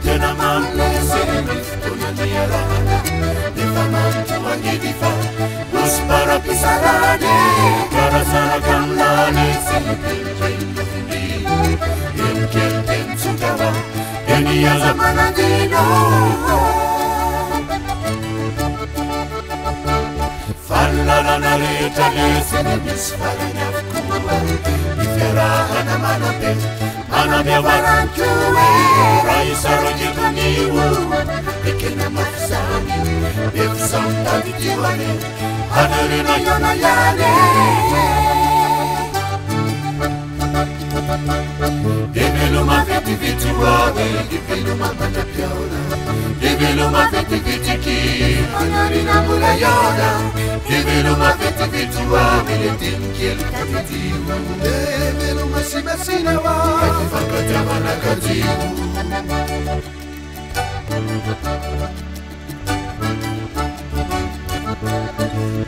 Tena mamlese kunaniarana Nefa mamtuangidifa Muspara pisarane Karasana gamlane Silipinkendufundi Yenkelten sutawa Yeniya zamanadino Fallarana letale Senemis faranafkuwa Iferahana manape Anabia varanchue Raisaro jikuniwu Ekena mafsani Efsanta vitiwane Hadarina yona yane Develo mafeti vituawe Develo mapata piona Develo mafeti vitiki Hadarina mula yona Develo mafeti vituawe Letimkiel katitiwa Develo masina wa Fakatramana kajibu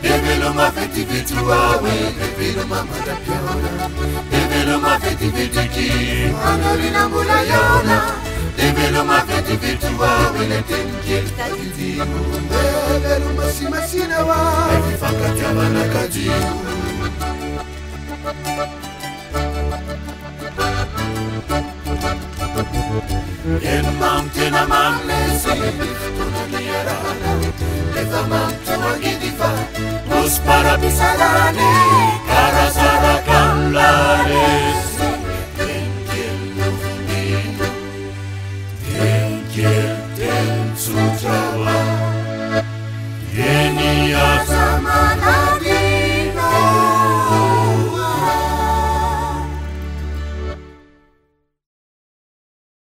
Develo mafeti vituawe Develo mamata piona Develo mafeti vitiki Hadarina mula yona Develo mafeti vituawe Letimkiel katitiwa Develo masina wa Fakatramana kajibu Yen mam tena mam lese Tunaniarana Leva mam tuangidifa Muspara bisalane Karasara kamlane Enkel nufundino Enkel ten sutra